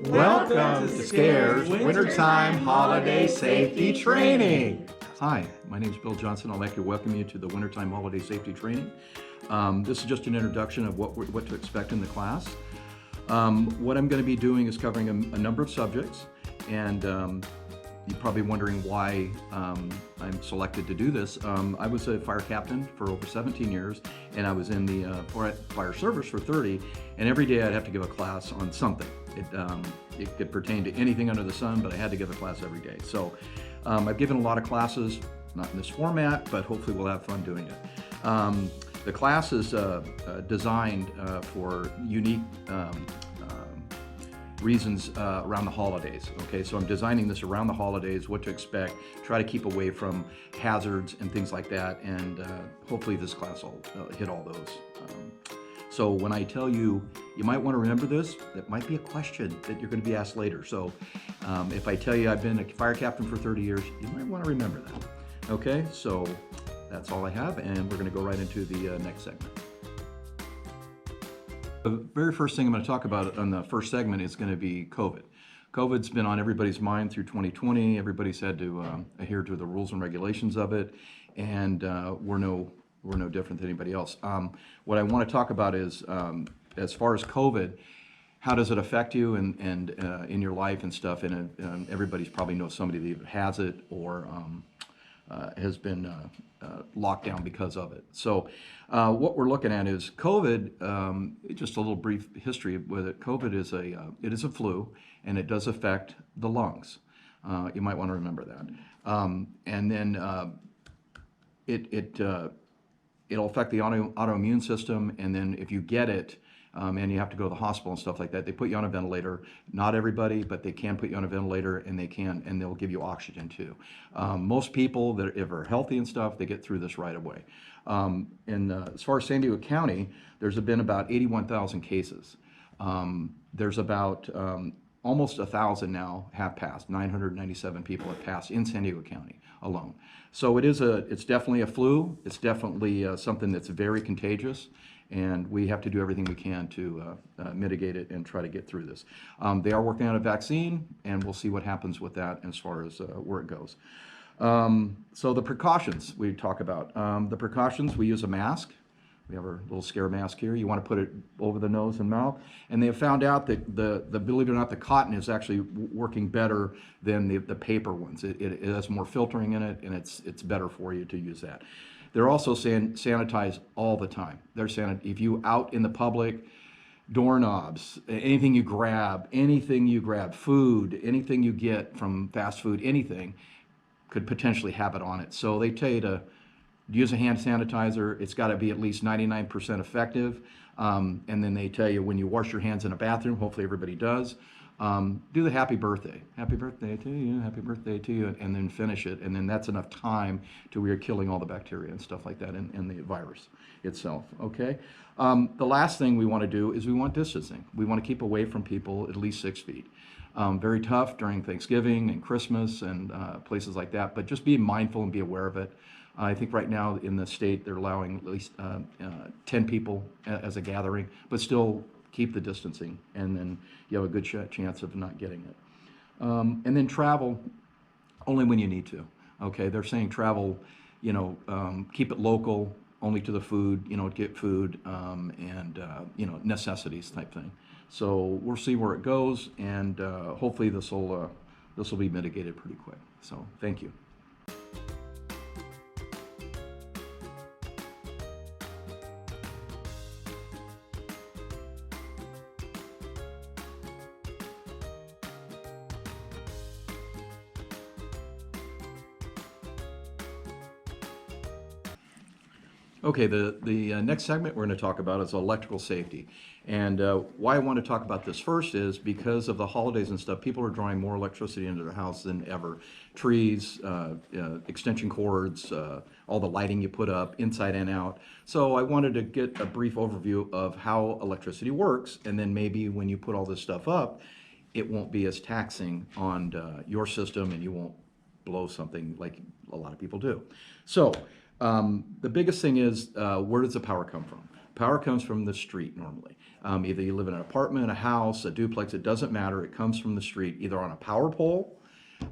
Welcome to Scare's Wintertime Holiday Safety Training. Hi, my name is Bill Johnson. I'd like to welcome you to the Wintertime Holiday Safety Training. This is just an introduction of what to expect in the class. What I'm going to be doing is covering a number of subjects, and you're probably wondering why I'm selected to do this. I was a fire captain for over 17 years, and I was in the fire service for 30, and every day I'd have to give a class on something. It could pertain to anything under the sun, but I had to give a class every day. So I've given a lot of classes, not in this format, but hopefully we'll have fun doing it. The class is designed for unique reasons around the holidays. Okay, so I'm designing this around the holidays, what to expect, try to keep away from hazards and things like that, and hopefully this class will hit all those. So when I tell you, you might want to remember this, that might be a question that you're going to be asked later. So if I tell you I've been a fire captain for 30 years, you might want to remember that. Okay, so that's all I have, and we're going to go right into the next segment. The very first thing I'm going to talk about on the first segment is going to be COVID. COVID's been on everybody's mind through 2020. Everybody's had to adhere to the rules and regulations of it, and we're no different than anybody else. What I want to talk about is, as far as COVID, how does it affect you and in your life and stuff? And everybody's probably knows somebody that either has it or has been locked down because of it. So what we're looking at is COVID. Just a little brief history with it. COVID is a flu, and it does affect the lungs. You might want to remember that. And then it'll affect the autoimmune system, and then if you get it, and you have to go to the hospital and stuff like that, they put you on a ventilator. Not everybody, but they can put you on a ventilator, and they'll give you oxygen too. Most people that are healthy and stuff, they get through this right away. As far as San Diego County, there's been about 81,000 cases. There's about almost 1,000 now have passed. 997 people have passed in San Diego County alone. So it's definitely a flu. It's definitely something that's very contagious, and we have to do everything we can to mitigate it and try to get through this. They are working on a vaccine, and we'll see what happens with that as far as where it goes. So the precautions we talk about. The precautions, we use a mask. We have our little scare mask here. You want to put it over the nose and mouth. And they have found out that believe it or not, the cotton is actually working better than the paper ones. It has more filtering in it, and it's better for you to use that. They're also saying sanitize all the time. If you out in the public, doorknobs, anything you grab, food, anything you get from fast food, anything could potentially have it on it. So they tell you to use a hand sanitizer. It's got to be at least 99% effective. And then they tell you when you wash your hands in a bathroom, hopefully everybody does, do the happy birthday. Happy birthday to you, happy birthday to you, and then finish it. And then that's enough time till we are killing all the bacteria and stuff like that and the virus itself, okay? The last thing we want to do is we want distancing. We want to keep away from people at least 6 feet. Very tough during Thanksgiving and Christmas and places like that, but just be mindful and be aware of it. I think right now in the state they're allowing at least 10 people as a gathering, but still keep the distancing, and then you have a good chance of not getting it. And then travel only when you need to. Okay, they're saying travel, keep it local, only to the food, get food and necessities type thing. So we'll see where it goes, and hopefully this will be mitigated pretty quick. So thank you. Okay, the next segment we're going to talk about is electrical safety. And why I want to talk about this first is because of the holidays and stuff, people are drawing more electricity into their house than ever. Trees, extension cords, all the lighting you put up, inside and out. So I wanted to get a brief overview of how electricity works, and then maybe when you put all this stuff up, it won't be as taxing on your system, and you won't blow something like a lot of people do. So the biggest thing is, where does the power come from? Power comes from the street normally. Either you live in an apartment, a house, a duplex, it doesn't matter. It comes from the street, either on a power pole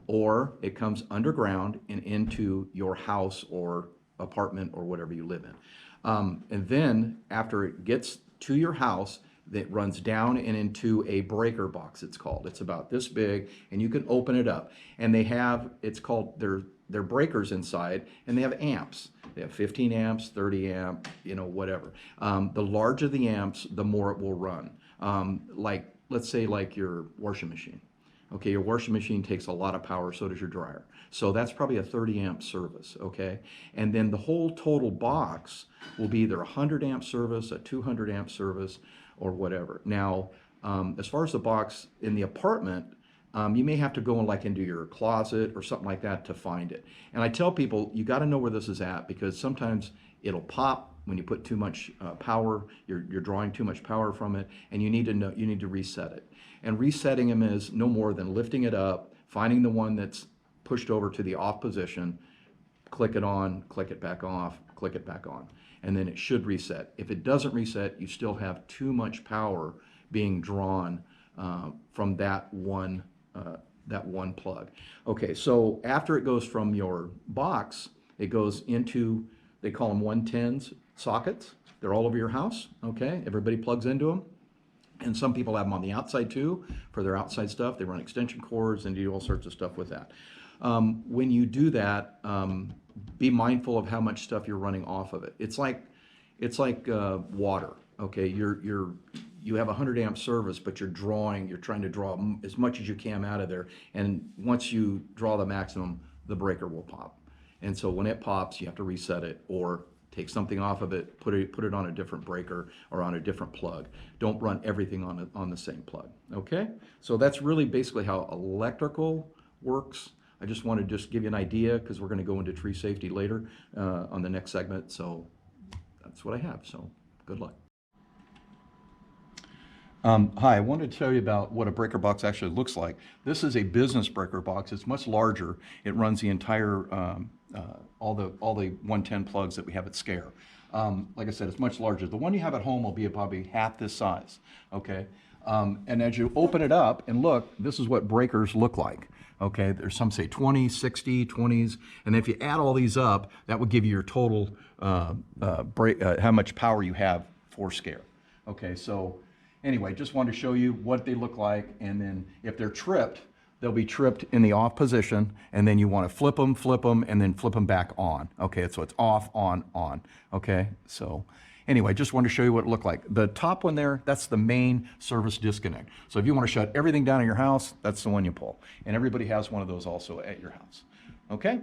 or it comes underground and into your house or apartment or whatever you live in. And then after it gets to your house, that runs down and into a breaker box, it's called. It's about this big, and you can open it up. And they have, it's called, they're breakers inside, and they have amps. They have 15 amps, 30 amp, whatever. The larger the amps, the more it will run. Like, let's say like your washing machine. Okay, your washing machine takes a lot of power, so does your dryer. So that's probably a 30 amp service, okay? And then the whole total box will be either a 100 amp service, a 200 amp service, or whatever. Now, as far as the box in the apartment, you may have to go into your closet or something like that to find it. And I tell people, you got to know where this is at, because sometimes it'll pop when you put too much power. You're drawing too much power from it, and you need to reset it. And resetting them is no more than lifting it up, finding the one that's pushed over to the off position, click it on, click it back off, click it back on, and then it should reset. If it doesn't reset, you still have too much power being drawn from that one plug. Okay, so after it goes from your box, it goes into, they call them 110s sockets. They're all over your house, okay? Everybody plugs into them. And some people have them on the outside too, for their outside stuff. They run extension cords and do all sorts of stuff with that. When you do that, be mindful of how much stuff you're running off of it. It's like water, okay? You have a 100 amp service, but you're trying to draw as much as you can out of there. And once you draw the maximum, the breaker will pop. And so when it pops, you have to reset it or take something off of it, put it on a different breaker or on a different plug. Don't run everything on the same plug, okay? So that's really basically how electrical works. I just want to give you an idea, because we're going to go into tree safety later on the next segment. So that's what I have, so good luck. Hi, I wanted to tell you about what a breaker box actually looks like. This is a business breaker box. It's much larger. It runs the entire, all the 110 plugs that we have at Scare. Like I said, it's much larger. The one you have at home will be probably half this size, okay? And as you open it up and look, this is what breakers look like. Okay, there's some say 20, 60, 20s, and if you add all these up, that would give you your total how much power you have for Scare. Okay, so anyway, just wanted to show you what they look like, and then if they're tripped, they'll be tripped in the off position, and then you want to flip them, and then flip them back on. Okay, so it's off, on. Okay, so anyway, just wanted to show you what it looked like. The top one there, that's the main service disconnect. So if you want to shut everything down in your house, that's the one you pull. And everybody has one of those also at your house. Okay?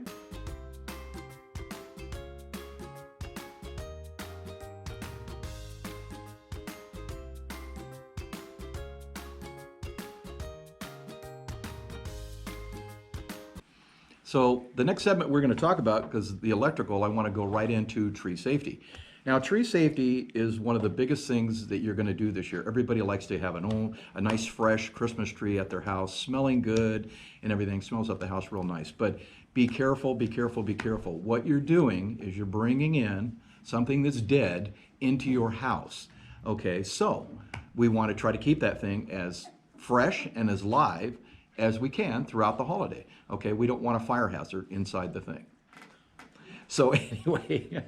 So the next segment we're going to talk about, because the electrical, I want to go right into tree safety. Now, tree safety is one of the biggest things that you're going to do this year. Everybody likes to have a nice fresh Christmas tree at their house, smelling good and everything. Smells up the house real nice. But be careful, be careful, be careful. What you're doing is you're bringing in something that's dead into your house. Okay, so we want to try to keep that thing as fresh and as live as we can throughout the holiday. Okay, we don't want a fire hazard inside the thing. So anyway,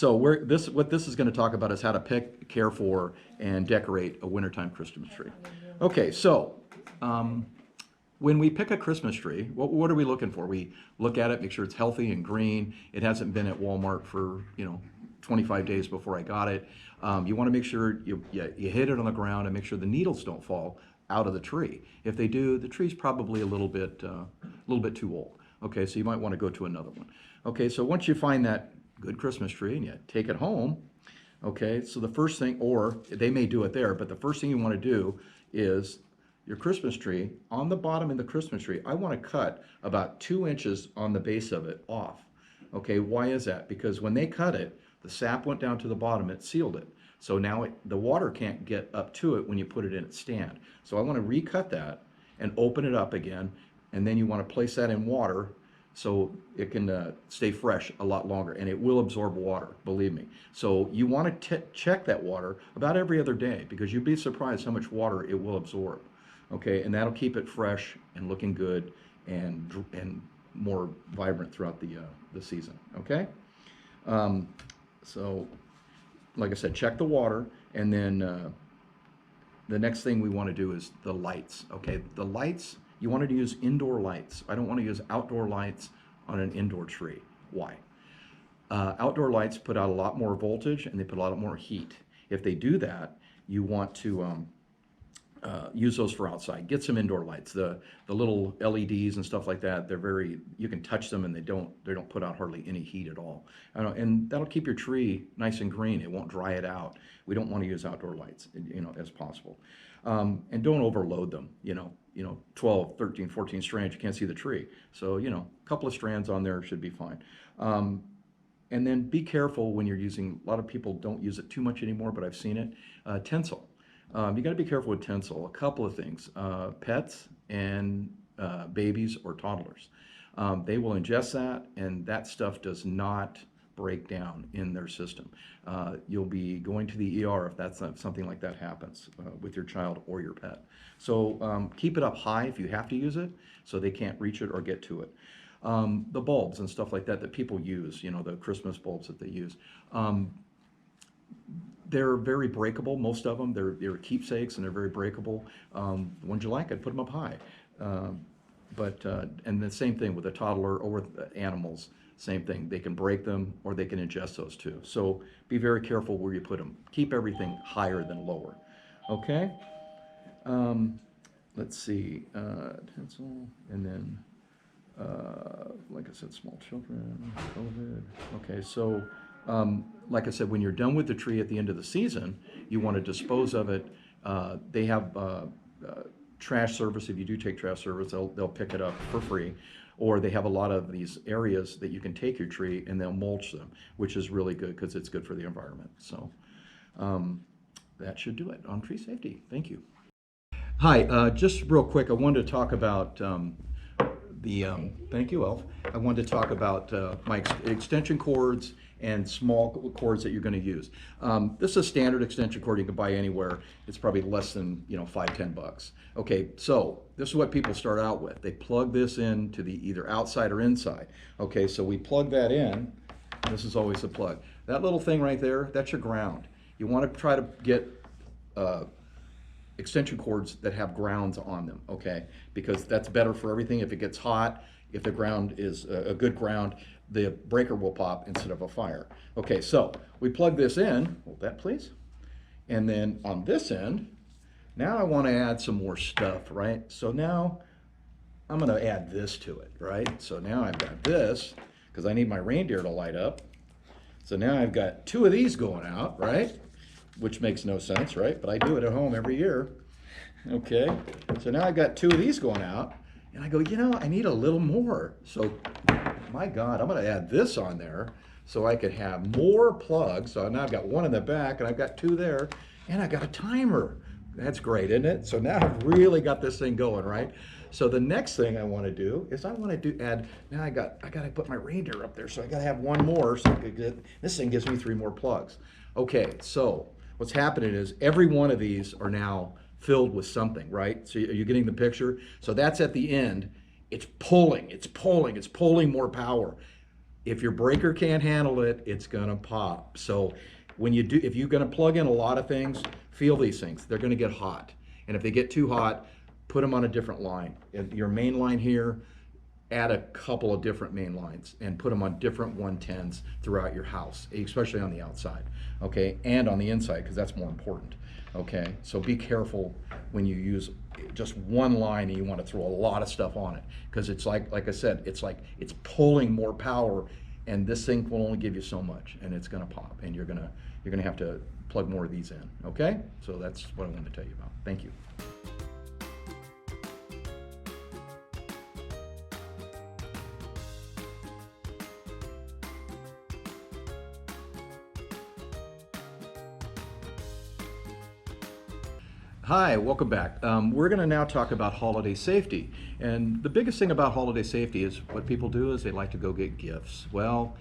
what this is going to talk about is how to pick, care for, and decorate a wintertime Christmas tree. Okay, so when we pick a Christmas tree, what are we looking for? We look at it, make sure it's healthy and green. It hasn't been at Walmart for 25 days before I got it. You want to make sure you hit it on the ground and make sure the needles don't fall out of the tree. If they do, the tree's probably a little bit too old. Okay, so you might want to go to another one. Okay, so once you find that good Christmas tree and you take it home, okay, so the first thing, or they may do it there, but the first thing you want to do is your Christmas tree, on the bottom of the Christmas tree, I want to cut about 2 inches on the base of it off. Okay, why is that? Because when they cut it, the sap went down to the bottom, it sealed it. So now the water can't get up to it when you put it in its stand. So I want to recut that and open it up again, and then you want to place that in water so it can stay fresh a lot longer, and it will absorb water, believe me. So you want to check that water about every other day, because you'd be surprised how much water it will absorb. Okay, and that'll keep it fresh and looking good and more vibrant throughout the season. Okay, so like I said, check the water, and then the next thing we want to do is the lights. Okay, the lights, you want to use indoor lights. I don't want to use outdoor lights on an indoor tree. Why? Outdoor lights put out a lot more voltage and they put a lot more heat. If they do that, you want to use those for outside. Get some indoor lights. The little LEDs and stuff like that, they're very, you can touch them and they don't put out hardly any heat at all. And that'll keep your tree nice and green. It won't dry it out. We don't want to use outdoor lights, as possible. And don't overload them, 12, 13, 14 strands, you can't see the tree. So, a couple of strands on there should be fine. And then be careful when you're using, a lot of people don't use it too much anymore, but I've seen it, tinsel. You got to be careful with tinsel. A couple of things, pets and babies or toddlers. They will ingest that, and that stuff does not break down in their system. You'll be going to the ER if that's something like that happens with your child or your pet. So keep it up high if you have to use it, so they can't reach it or get to it. The bulbs and stuff like that people use, the Christmas bulbs that they use. They're very breakable, most of them. They're keepsakes and they're very breakable. The ones you like, I'd put them up high. And the same thing with a toddler or with animals, same thing. They can break them or they can ingest those too. So be very careful where you put them. Keep everything higher than lower. Okay? Let's see, tinsel, and then, like I said, small children, COVID. Okay, so like I said, when you're done with the tree at the end of the season, you want to dispose of it. They have trash service. If you do take trash service, they'll pick it up for free. Or they have a lot of these areas that you can take your tree and they'll mulch them, which is really good because it's good for the environment. So that should do it on tree safety. Thank you. Hi, just real quick, I wanted to talk about thank you, Elf. I wanted to talk about my extension cords and small cords that you're going to use. This is a standard extension cord you can buy anywhere. It's probably less than $5-10. Okay, so this is what people start out with. They plug this in to the either outside or inside. Okay, so we plug that in. This is always the plug. That little thing right there, that's your ground. You want to try to get extension cords that have grounds on them, okay? Because that's better for everything. If it gets hot, if the ground is a good ground, the breaker will pop instead of a fire. Okay, so we plug this in, hold that please. And then on this end, now I want to add some more stuff, right? So now I'm going to add this to it, right? So now I've got this, because I need my reindeer to light up. So now I've got 2 of these going out, right? Which makes no sense, right? But I do it at home every year. Okay, so now I've got 2 of these going out, and I go, I need a little more. So, my God, I'm going to add this on there so I could have more plugs. So now I've got 1 in the back, and I've got 2 there, and I got a timer. That's great, isn't it? So now I've really got this thing going, right? So the next thing I want to do is I want to add. Now I got to put my reindeer up there, so I got to have 1 more. So this thing gives me 3 more plugs. Okay, so what's happening is every one of these are now filled with something, right? So are you getting the picture? So that's at the end. It's pulling more power. If your breaker can't handle it, it's gonna pop. So if you're gonna plug in a lot of things, feel these things. They're gonna get hot. And if they get too hot, put them on a different line. Your main line here, add a couple of different main lines and put them on different 110s throughout your house, especially on the outside, okay? And on the inside, because that's more important, okay? So be careful when you use just 1 line and you want to throw a lot of stuff on it, because it's like I said, it's pulling more power, and this thing will only give you so much, and it's gonna pop, and you're gonna have to plug more of these in, okay? So that's what I wanted to tell you about. Thank you. Hi, welcome back. We're going to now talk about holiday safety. And the biggest thing about holiday safety is what people do is they like to go get gifts. Well,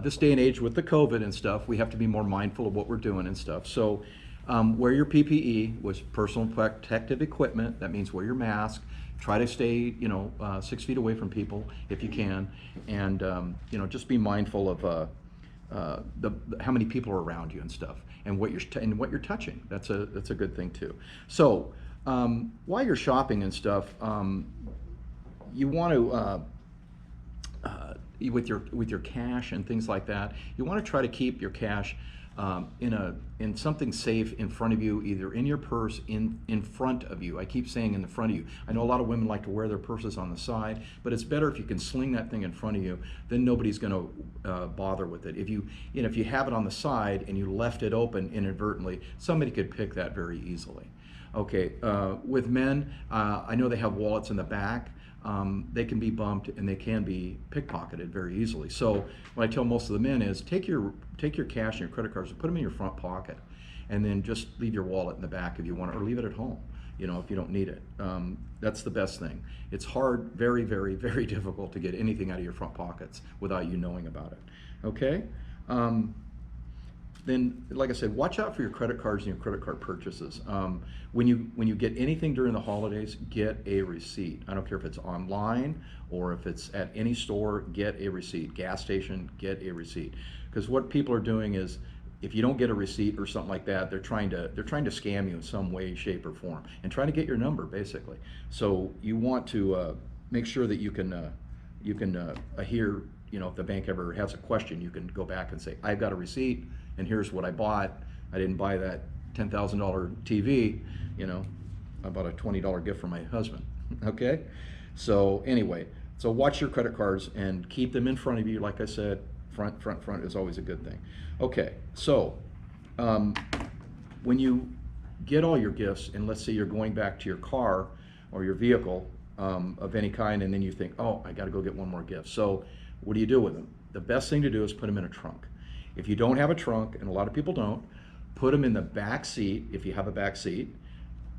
this day and age with the COVID and stuff, we have to be more mindful of what we're doing and stuff. So wear your PPE, which personal protective equipment. That means wear your mask. Try to stay, 6 feet away from people if you can. And, just be mindful of how many people are around you and stuff, and what you're touching. That's a good thing too. So while you're shopping and stuff, you want to with your cash and things like that, you want to try to keep your cash in something safe in front of you, either in your purse, in front of you. I keep saying in the front of you. I know a lot of women like to wear their purses on the side, but it's better if you can sling that thing in front of you. Then nobody's going to bother with it. If you have it on the side and you left it open inadvertently, somebody could pick that very easily. Okay, with men, I know they have wallets in the back. They can be bumped and they can be pickpocketed very easily. So what I tell most of the men is take your cash and your credit cards and put them in your front pocket, and then just leave your wallet in the back if you want it, or leave it at home, if you don't need it. That's the best thing. It's hard, very, very, very difficult to get anything out of your front pockets without you knowing about it. Okay? Then, like I said, watch out for your credit cards and your credit card purchases. When you get anything during the holidays, get a receipt. I don't care if it's online or if it's at any store, get a receipt. Gas station, get a receipt. Because what people are doing is, if you don't get a receipt or something like that, they're trying to scam you in some way, shape, or form, and trying to get your number basically. So you want to make sure that you can adhere. If the bank ever has a question, you can go back and say, I've got a receipt, and here's what I bought. I didn't buy that $10,000 TV, I bought a $20 gift for my husband. Okay? So anyway, so watch your credit cards and keep them in front of you. Like I said, front is always a good thing. Okay, so when you get all your gifts, and let's say you're going back to your car or your vehicle of any kind, and then you think, oh, I got to go get one more gift. So what do you do with them? The best thing to do is put them in a trunk. If you don't have a trunk, and a lot of people don't, put them in the back seat if you have a back seat,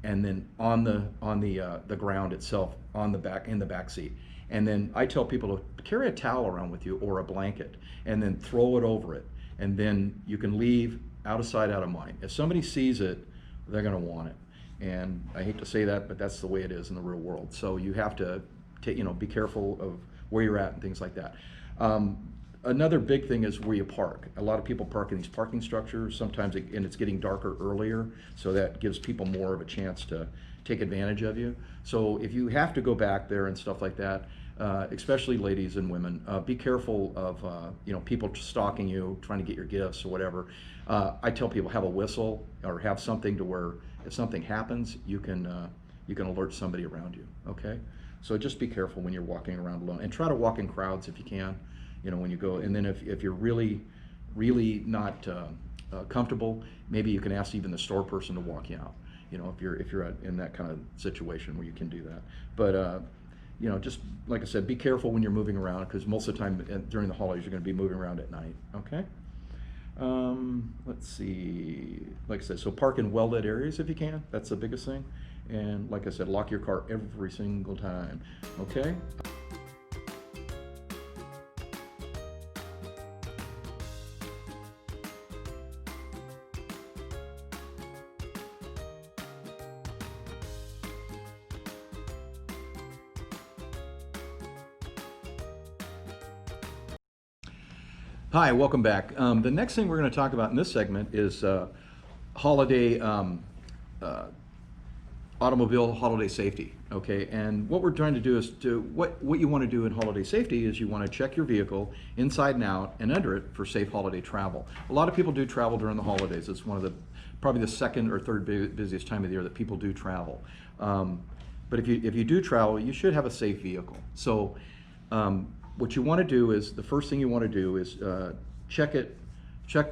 and then on the ground itself in the back seat. And then I tell people to carry a towel around with you or a blanket, and then throw it over it, and then you can leave out of sight, out of mind. If somebody sees it, they're going to want it. And I hate to say that, but that's the way it is in the real world. So you have to be careful of where you're at and things like that. Another big thing is where you park. A lot of people park in these parking structures, sometimes and it's getting darker earlier, so that gives people more of a chance to take advantage of you. So if you have to go back there and stuff like that, especially ladies and women, be careful of people stalking you, trying to get your gifts or whatever. I tell people, have a whistle or have something to where if something happens, you can alert somebody around you. Okay, so just be careful when you're walking around alone, and try to walk in crowds if you can. When you go, and then if you're really not comfortable, maybe you can ask even the store person to walk you out. If you're in that kind of situation where you can do that. But just like I said, be careful when you're moving around, because most of the time during the holidays you're going to be moving around at night. Okay. Let's see. Like I said, so park in well-lit areas if you can. That's the biggest thing. And like I said, lock your car every single time. Okay. Hi, welcome back. The next thing we're going to talk about in this segment is holiday automobile holiday safety. Okay, and what we're trying to do is what you want to do in holiday safety is you want to check your vehicle inside and out and under it for safe holiday travel. A lot of people do travel during the holidays. It's one of probably the second or third busiest time of the year that people do travel. But if you do travel, you should have a safe vehicle. So what you want to do is, the first thing you want to do is the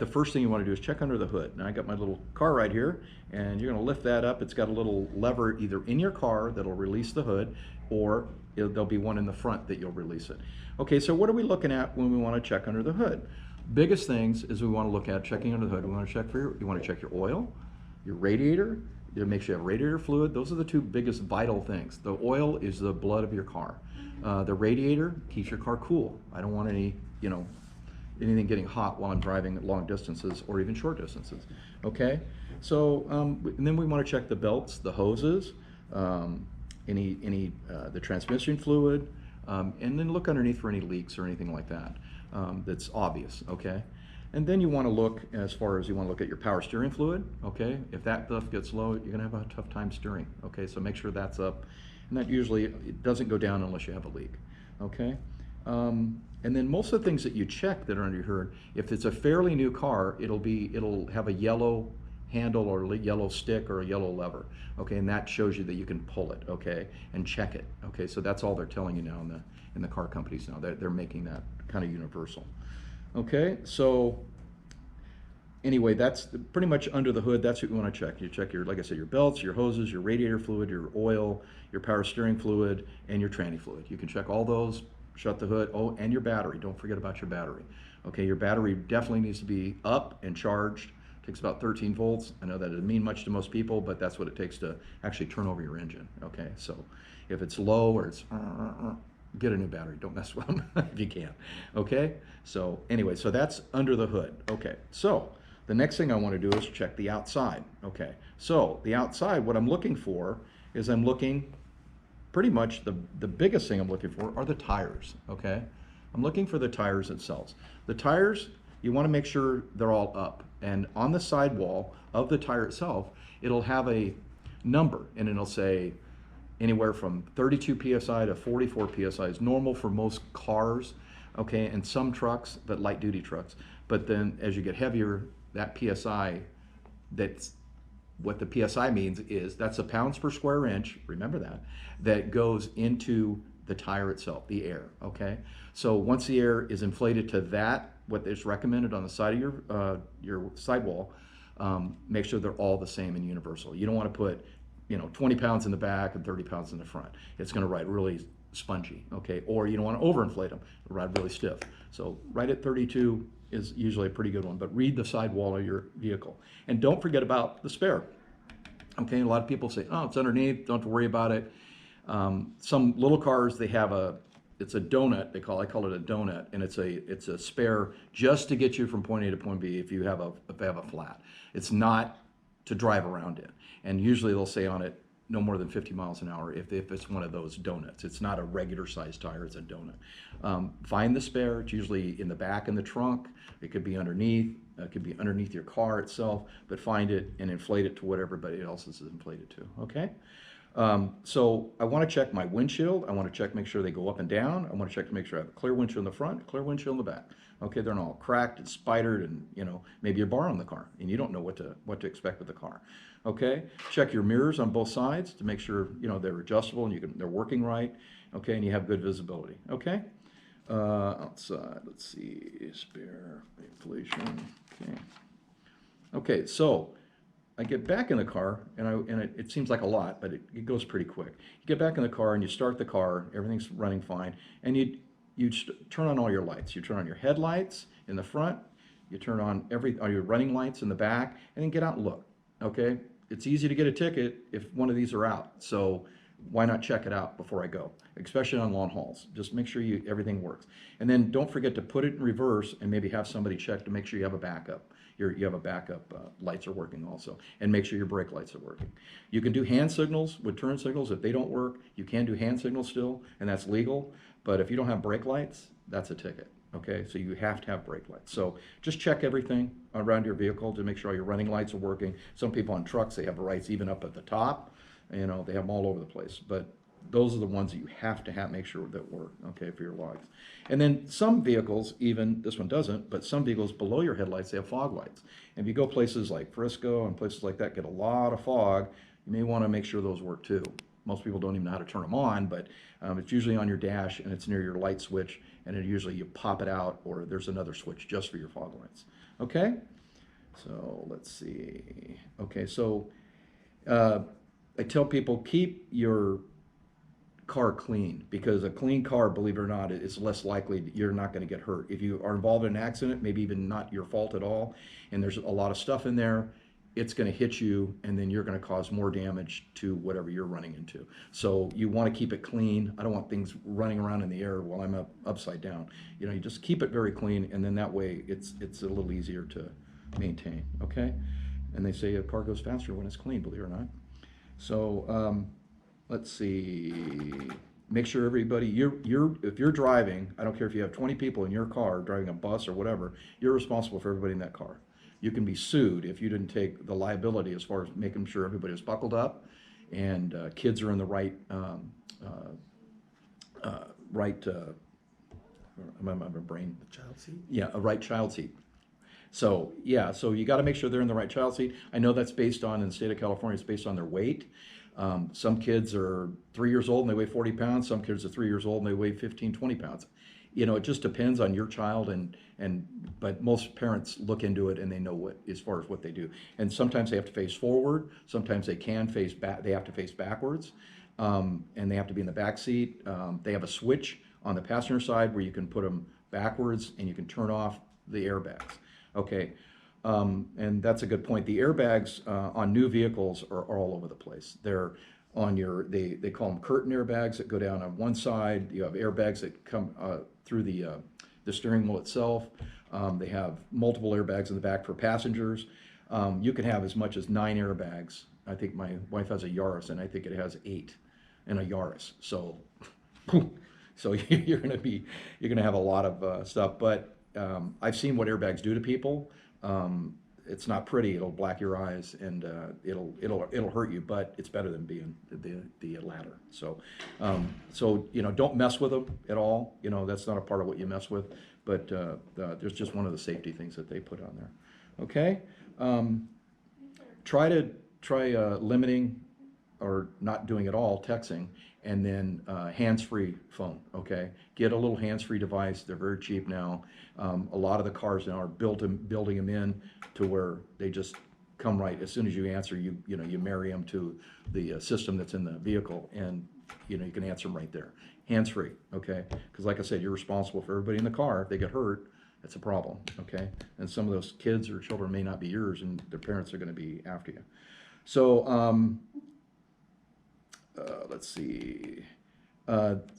first thing you want to do is check under the hood. Now I got my little car right here, and you're going to lift that up. It's got a little lever either in your car that'll release the hood, or there'll be one in the front that you'll release it. Okay, so what are we looking at when we want to check under the hood? Biggest things is we want to look at checking under the hood. We want to check you want to check your oil, your radiator, You make sure you have radiator fluid. Those are the two biggest vital things. The oil is the blood of your car. The radiator keeps your car cool. I don't want any, anything getting hot while I'm driving long distances or even short distances. Okay, so and then we want to check the belts, the hoses, the transmission fluid, and then look underneath for any leaks or anything like that that's obvious. Okay. And then you want to look, as far as you want to look at your power steering fluid, okay? If that stuff gets low, you're going to have a tough time steering, okay? So make sure that's up. And that usually, it doesn't go down unless you have a leak, okay? And then most of the things that you check that are under your hood, if it's a fairly new car, it'll have a yellow handle or a yellow stick or a yellow lever, okay? And that shows you that you can pull it, okay? And check it, okay? So that's all they're telling you now in the car companies now. They're making that kind of universal. Okay, so anyway, that's pretty much under the hood. That's what you want to check. You check your, like I said, your belts, your hoses, your radiator fluid, your oil, your power steering fluid, and your tranny fluid. You can check all those, shut the hood. Oh, and your battery. Don't forget about your battery. Okay, your battery definitely needs to be up and charged. It takes about 13 volts. I know that doesn't mean much to most people, but that's what it takes to actually turn over your engine. Okay, so if it's low or it's get a new battery. Don't mess with them if you can. Okay, so anyway, so that's under the hood. Okay, so the next thing I want to do is check the outside. Okay, so the outside, what I'm looking for is I'm looking pretty much the biggest thing I'm looking for are the tires. Okay, I'm looking for the tires themselves. The tires, you want to make sure they're all up, and on the sidewall of the tire itself, it'll have a number, and it'll say anywhere from 32 psi to 44 psi is normal for most cars, okay, and some trucks, but light duty trucks. But then as you get heavier, that psi, that's what the psi means is that's the pounds per square inch, remember that goes into the tire itself, the air, okay? So once the air is inflated to that, what is recommended on the side of your sidewall, make sure they're all the same and universal. You don't want to put 20 pounds in the back and 30 pounds in the front. It's going to ride really spongy, okay? Or you don't want to overinflate them, ride really stiff. So right at 32 is usually a pretty good one, but read the sidewall of your vehicle. And don't forget about the spare, okay? A lot of people say, oh, it's underneath, don't have to worry about it. Some little cars, they have it's a donut, I call it a donut, and it's a spare just to get you from point A to point B if they have a flat. It's not to drive around in. And usually they'll say on it, no more than 50 miles an hour if it's one of those donuts. It's not a regular sized tire, it's a donut. Find the spare, it's usually in the back in the trunk. It could be underneath, it could be underneath your car itself, but find it and inflate it to what everybody else is inflated to, okay? So I want to check my windshield. I want to check, make sure they go up and down. I want to check to make sure I have a clear windshield in the front, clear windshield in the back. Okay, they're not all cracked and spidered, and maybe you're borrowing the car and you don't know what to expect with the car. Okay, check your mirrors on both sides to make sure they're adjustable and they're working right. Okay, and you have good visibility. Okay, outside, let's see, spare inflation. Okay, so I get back in the car, and it seems like a lot, but it goes pretty quick. You get back in the car and you start the car, everything's running fine, and you turn on all your lights. You turn on your headlights in the front, you turn on all your running lights in the back, and then get out and look, okay? It's easy to get a ticket if one of these are out, so why not check it out before I go, especially on long hauls. Just make sure everything works. And then don't forget to put it in reverse and maybe have somebody check to make sure you have a backup. You have a backup, lights are working also, and make sure your brake lights are working. You can do hand signals with turn signals. If they don't work, you can do hand signals still, and that's legal. But if you don't have brake lights, that's a ticket, okay? So you have to have brake lights. So just check everything around your vehicle to make sure all your running lights are working. Some people on trucks, they have lights even up at the top. They have them all over the place. But those are the ones that you have to make sure that work, okay, for your logs. And then some vehicles, even, this one doesn't, but some vehicles below your headlights, they have fog lights. And if you go places like Frisco and places like that, get a lot of fog, you may want to make sure those work too. Most people don't even know how to turn them on, but it's usually on your dash and it's near your light switch, and it usually you pop it out, or there's another switch just for your fog lights. Okay? So let's see. Okay, so I tell people keep your car clean, because a clean car, believe it or not, is less likely you're not going to get hurt. If you are involved in an accident, maybe even not your fault at all, and there's a lot of stuff in there, it's going to hit you, and then you're going to cause more damage to whatever you're running into. So you want to keep it clean. I don't want things running around in the air while I'm upside down. You know, you just keep it very clean, and then that way it's a little easier to maintain, okay? And they say a car goes faster when it's clean, believe it or not. So let's see. Make sure everybody, if you're driving, I don't care if you have 20 people in your car driving a bus or whatever, you're responsible for everybody in that car. You can be sued if you didn't take the liability as far as making sure everybody is buckled up and kids are in the right, my brain. The child seat? Yeah, a right child seat. So yeah, so you got to make sure they're in the right child seat. I know that's based on, in the state of California, it's based on their weight. Some kids are 3 years old and they weigh 40 pounds. Some kids are 3 years old and they weigh 15, 20 pounds. You know, it just depends on your child, but most parents look into it and they know what, as far as what they do. And sometimes they have to face forward. Sometimes they can face back. They have to face backwards, and they have to be in the back seat. They have a switch on the passenger side where you can put them backwards and you can turn off the airbags. Okay, and that's a good point. The airbags on new vehicles are all over the place. They're on your, they call them curtain airbags that go down on one side. You have airbags that come through the steering wheel itself. They have multiple airbags in the back for passengers. You can have as much as 9 airbags. I think my wife has a Yaris, and I think it has 8 in a Yaris. So, so you're gonna have a lot of stuff. But I've seen what airbags do to people. It's not pretty. It'll black your eyes, and it'll hurt you. But it's better than being the latter. So, so you know, don't mess with them at all. You know, that's not a part of what you mess with. But there's just one of the safety things that they put on there. Okay. Try limiting or not doing at all texting, and then hands-free phone, okay? Get a little hands-free device. They're very cheap now. A lot of the cars now are building them in to where they just come right. As soon as you answer, you marry them to the system that's in the vehicle, and you can answer them right there. Hands-free, okay? Because like I said, you're responsible for everybody in the car. If they get hurt, that's a problem, okay? And some of those kids or children may not be yours, and their parents are going to be after you. So let's see.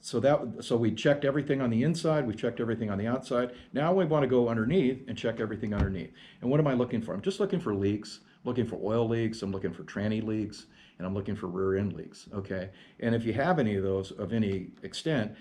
So we checked everything on the inside. We checked everything on the outside. Now we want to go underneath and check everything underneath. And what am I looking for? I'm just looking for leaks. Looking for oil leaks. I'm looking for tranny leaks, and I'm looking for rear end leaks. Okay. And if you have any of those of any extent,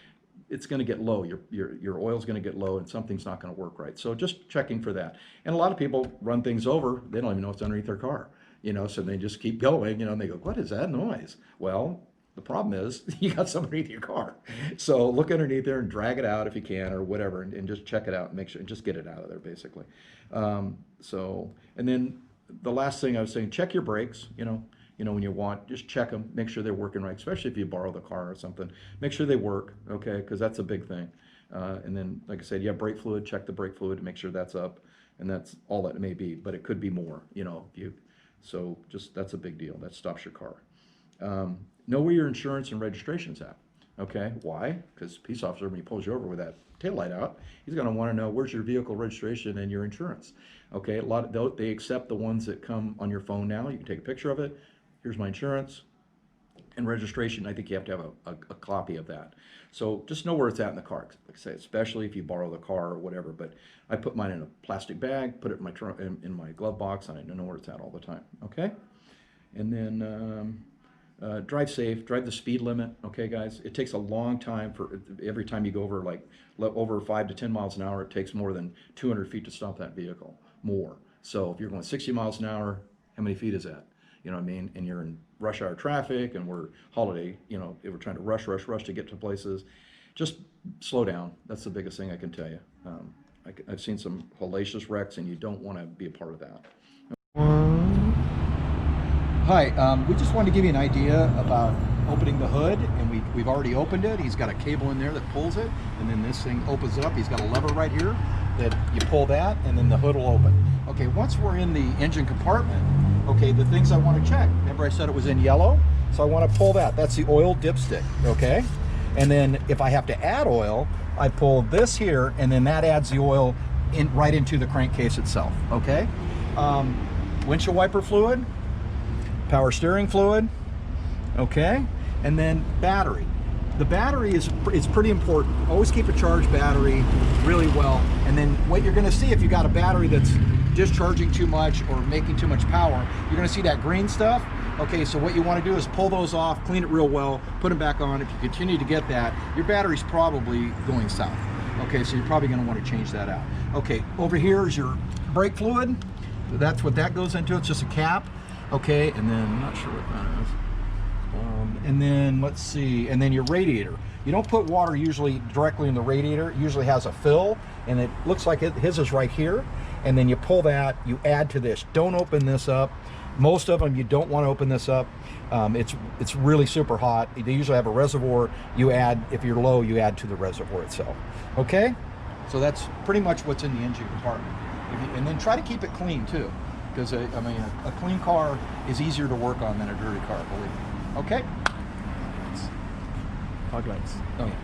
it's going to get low. Your oil's going to get low, and something's not going to work right. So just checking for that. And a lot of people run things over. They don't even know what's underneath their car. So they just keep going. And they go, "What is that noise?" Well, the problem is you got something underneath your car. So look underneath there and drag it out if you can, or whatever, and just check it out and make sure, and just get it out of there, basically. And then the last thing I was saying, check your brakes. When you want, just check them, make sure they're working right, especially if you borrow the car or something. Make sure they work, okay, because that's a big thing. And then, like I said, you have brake fluid, check the brake fluid to make sure that's up, and that's all that it may be, but it could be more, so just, that's a big deal. That stops your car. Know where your insurance and registration's at, okay? Why? Because police officer, when he pulls you over with that taillight out, he's going to want to know where's your vehicle registration and your insurance, okay? A lot of they accept the ones that come on your phone now. You can take a picture of it. Here's my insurance and registration. I think you have to have a copy of that. So just know where it's at in the car. Like I say, especially if you borrow the car or whatever. But I put mine in a plastic bag, put it in my trunk, in my glove box, and I know where it's at all the time. Okay. And then drive safe. Drive the speed limit. Okay, guys. It takes a long time for every time you go over 5 to 10 miles an hour. It takes more than 200 feet to stop that vehicle. More. So if you're going 60 miles an hour, how many feet is that? You know what I mean? And you're in rush hour traffic, and we're holiday, we're trying to rush to get to places. Just slow down. That's the biggest thing I can tell you. I've seen some hellacious wrecks, and you don't want to be a part of that. Hi, we just wanted to give you an idea about opening the hood, and we've already opened it. He's got a cable in there that pulls it, and then this thing opens up. He's got a lever right here that you pull that, and then the hood will open. Okay, once we're in the engine compartment, okay, the things I want to check. Remember I said it was in yellow? So I want to pull that. That's the oil dipstick, okay? And then if I have to add oil, I pull this here, and then that adds the oil right into the crankcase itself, okay? windshield wiper fluid, power steering fluid, okay, and then battery. The battery is pretty important. Always keep a charged battery really well, and then what you're going to see if you got a battery that's discharging too much or making too much power, you're going to see that green stuff. Okay, so what you want to do is pull those off, clean it real well, put them back on. If you continue to get that, your battery's probably going south. Okay, so you're probably going to want to change that out. Okay, over here is your brake fluid. That's what that goes into. It's just a cap. Okay, and then I'm not sure what that is. And then let's see, and then your radiator. You don't put water usually directly in the radiator. It usually has a fill, and it looks like his is right here. And then you pull that, you add to this. Don't open this up. Most of them you don't want to open this up. It's really super hot. They usually have a reservoir. You add, if you're low, you add to the reservoir itself. Okay, so that's pretty much what's in the engine compartment. And then try to keep it clean too, because I mean a clean car is easier to work on than a dirty car, believe me. Okay. Fog lights. Oh yeah.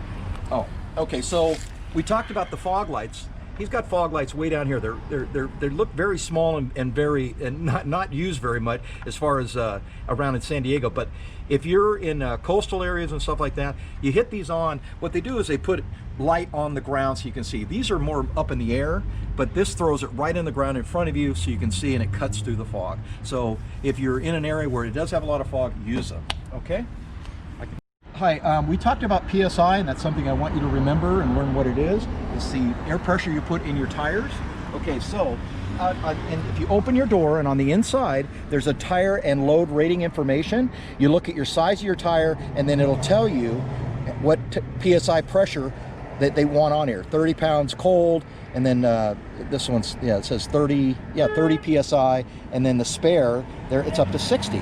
Oh, okay. So we talked about the fog lights. He's got fog lights way down here. They look very small and very not used very much as far as around in San Diego. But if you're in coastal areas and stuff like that, you hit these on. What they do is they put light on the ground so you can see. These are more up in the air, but this throws it right in the ground in front of you so you can see, and it cuts through the fog. So if you're in an area where it does have a lot of fog, use them. Okay. Hi, we talked about PSI, and that's something I want you to remember and learn what it is. It's the air pressure you put in your tires. Okay, so and if you open your door and on the inside, there's a tire and load rating information. You look at your size of your tire, and then it'll tell you what PSI pressure that they want on here. 30 pounds cold, and then this one's, yeah, it says 30 PSI, and then the spare, there it's up to 60.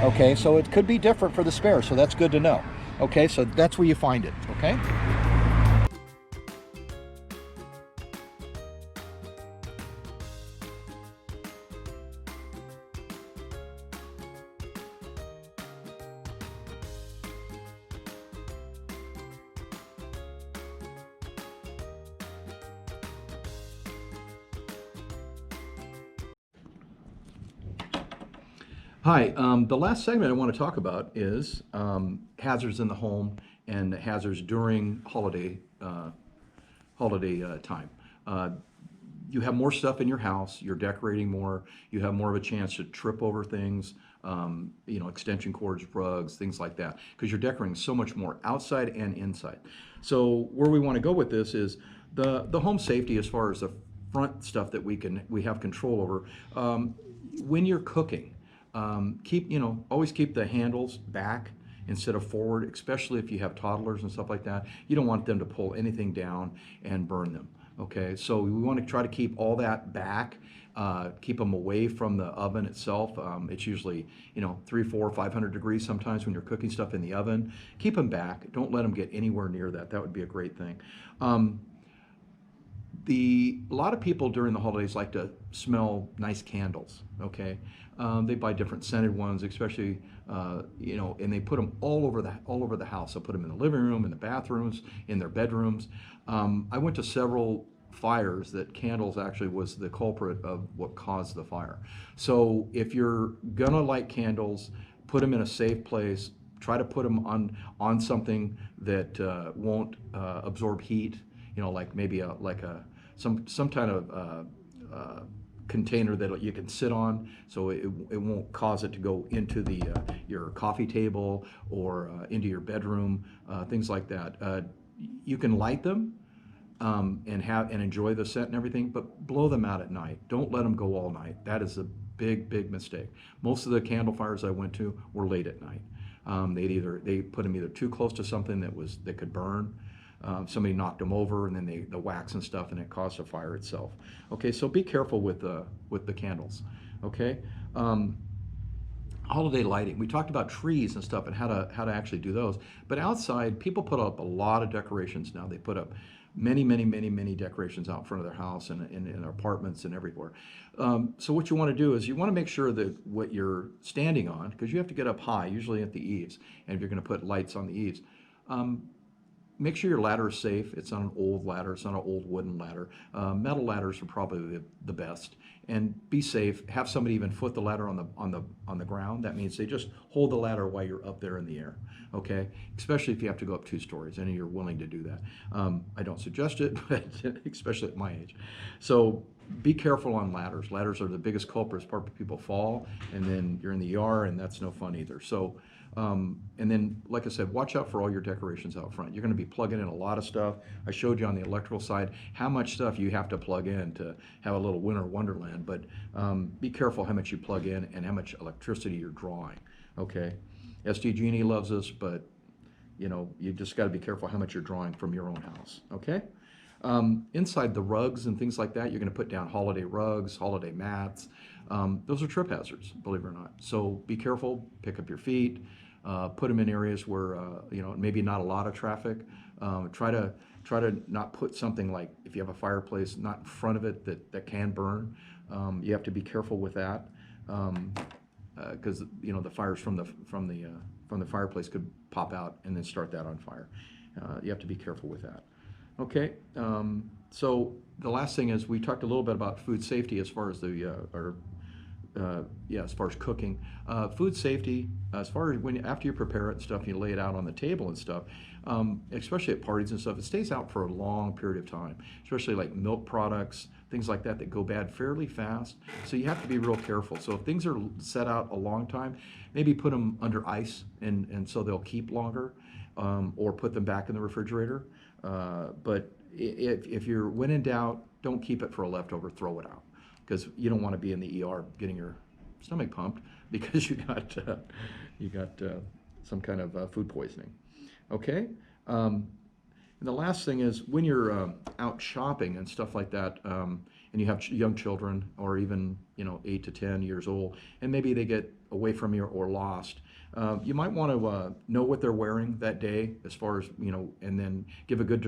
Okay, so it could be different for the spare, so that's good to know. Okay, so that's where you find it, okay? Hi, the last segment I want to talk about is hazards in the home and hazards during holiday time. You have more stuff in your house, you're decorating more, you have more of a chance to trip over things, you know, extension cords, rugs, things like that, because you're decorating so much more outside and inside. So where we want to go with this is the home safety as far as the front stuff that we have control over. When you're cooking, always keep the handles back instead of forward, especially if you have toddlers and stuff like that. You don't want them to pull anything down and burn them. Okay, so we want to try to keep all that back, keep them away from the oven itself. It's usually 300, 400, 500 degrees sometimes when you're cooking stuff in the oven. Keep them back. Don't let them get anywhere near that. That would be a great thing. A lot of people during the holidays like to smell nice candles, okay? They buy different scented ones, especially, and they put them all over the house. They'll put them in the living room, in the bathrooms, in their bedrooms. I went to several fires that candles actually was the culprit of what caused the fire. So if you're gonna light candles, put them in a safe place. Try to put them on something that won't absorb heat. Like maybe some kind of container that you can sit on, so it won't cause it to go into your coffee table or into your bedroom, things like that. You can light them and enjoy the scent and everything, but blow them out at night. Don't let them go all night. That is a big mistake. Most of the candle fires I went to were late at night. They put them either too close to something that could burn. Somebody knocked them over, and then the wax and stuff, and it caused a fire itself. Okay, so be careful with the candles. Okay, holiday lighting. We talked about trees and stuff and how to actually do those. But outside, people put up a lot of decorations now. They put up many decorations out in front of their house and in their apartments and everywhere. So what you want to do is you want to make sure that what you're standing on, because you have to get up high, usually at the eaves, and if you're going to put lights on the eaves. Make sure your ladder is safe. It's not an old ladder. It's not an old wooden ladder. Metal ladders are probably the best. and be safe. Have somebody even foot the ladder on the ground. That means they just hold the ladder while you're up there in the air. Okay, especially if you have to go up 2 stories and you're willing to do that. I don't suggest it, but especially at my age. So be careful on ladders. Ladders are the biggest culprits. People fall, and then you're in the ER, and that's no fun either. So, and then, like I said, watch out for all your decorations out front. You're going to be plugging in a lot of stuff. I showed you on the electrical side how much stuff you have to plug in to have a little winter wonderland, but be careful how much you plug in and how much electricity you're drawing, okay? SDG&E loves us, but you just got to be careful how much you're drawing from your own house, okay? Inside the rugs and things like that, you're going to put down holiday rugs, holiday mats. Those are trip hazards, believe it or not. So be careful, pick up your feet, put them in areas where, maybe not a lot of traffic. Try to not put something like, if you have a fireplace, not in front of it that can burn. You have to be careful with that. Because the fires from the fireplace could pop out and then start that on fire. You have to be careful with that. Okay, so the last thing is we talked a little bit about food safety as far as as far as cooking. Food safety, as far as after you prepare it and stuff, you lay it out on the table and stuff, especially at parties and stuff, it stays out for a long period of time, especially like milk products, things like that go bad fairly fast. So you have to be real careful. So if things are set out a long time, maybe put them under ice and so they'll keep longer, or put them back in the refrigerator. But if you're when in doubt, don't keep it for a leftover, throw it out. Because you don't want to be in the ER getting your stomach pumped because you got some kind of food poisoning. Okay? And the last thing is when you're out shopping and stuff like that, and you have young children or even 8 to 10 years old, and maybe they get away from you or lost, you might want to know what they're wearing that day, as far as and then give a good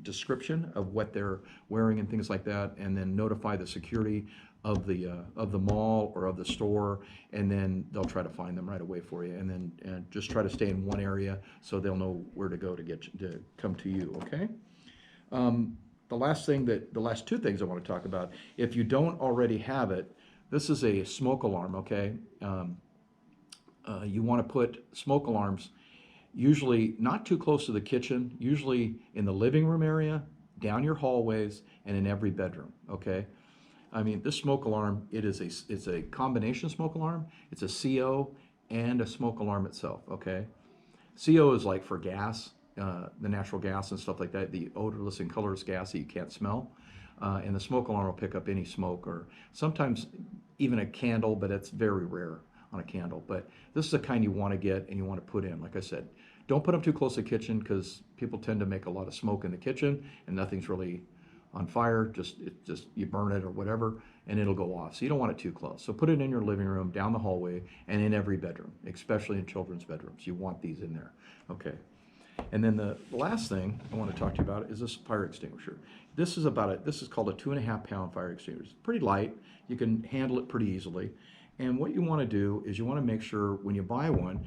description of what they're wearing and things like that, and then notify the security of the mall or of the store, and then they'll try to find them right away for you, and then just try to stay in one area so they'll know where to go to come to you. Okay. The last 2 things I want to talk about, if you don't already have it, this is a smoke alarm, okay? You want to put smoke alarms usually not too close to the kitchen, usually in the living room area, down your hallways, and in every bedroom, okay? I mean, this smoke alarm, it's a combination smoke alarm. It's a CO and a smoke alarm itself, okay? CO is like for gas, the natural gas and stuff like that, the odorless and colorless gas that you can't smell. And the smoke alarm will pick up any smoke, or sometimes even a candle, but it's very rare on a candle. But this is the kind you want to get and you want to put in. Like I said, don't put them too close to the kitchen, because people tend to make a lot of smoke in the kitchen and nothing's really on fire. Just you burn it or whatever, and it'll go off. So you don't want it too close. So put it in your living room, down the hallway, and in every bedroom, especially in children's bedrooms. You want these in there. Okay. And then the last thing I want to talk to you about is this fire extinguisher. This is called a 2.5 pound fire extinguisher. It's pretty light. You can handle it pretty easily. And what you want to do is you want to make sure when you buy one,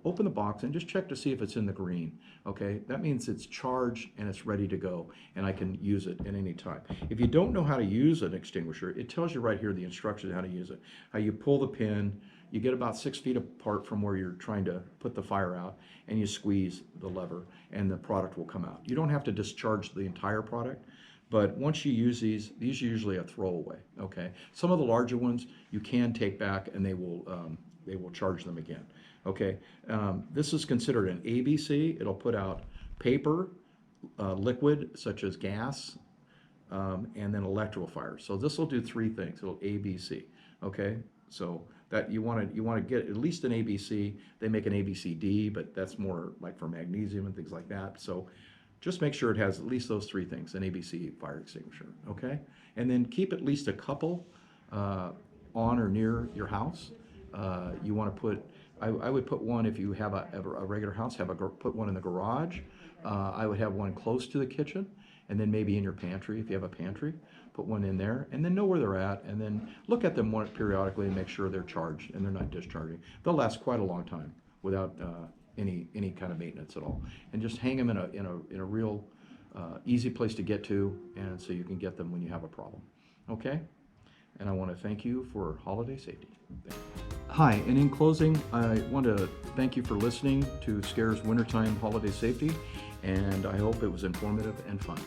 open the box and just check to see if it's in the green. Okay, that means it's charged and it's ready to go, and I can use it at any time. If you don't know how to use an extinguisher, it tells you right here the instructions how to use it. How you pull the pin, you get about 6 feet apart from where you're trying to put the fire out, and you squeeze the lever, and the product will come out. You don't have to discharge the entire product. But once you use these are usually a throwaway, okay? Some of the larger ones you can take back and they will charge them again, okay? This is considered an ABC. It'll put out paper, liquid such as gas, and then electrical fire. So this will do 3 things. It'll ABC, okay? So that you want to get at least an ABC. They make an ABCD, but that's more like for magnesium and things like that. So just make sure it has at least those 3 things, an ABC fire extinguisher, okay? And then keep at least a couple on or near your house. You want to put, I would put one, if you have a regular house, put one in the garage. I would have one close to the kitchen, and then maybe in your pantry, if you have a pantry, put one in there, and then know where they're at, and then look at them periodically and make sure they're charged and they're not discharging. They'll last quite a long time without any kind of maintenance at all, and just hang them in a real easy place to get to, and so you can get them when you have a problem. Okay, and I want to thank you for holiday safety. Hi, and in closing, I want to thank you for listening to Scare's Wintertime Holiday Safety, and I hope it was informative and fun.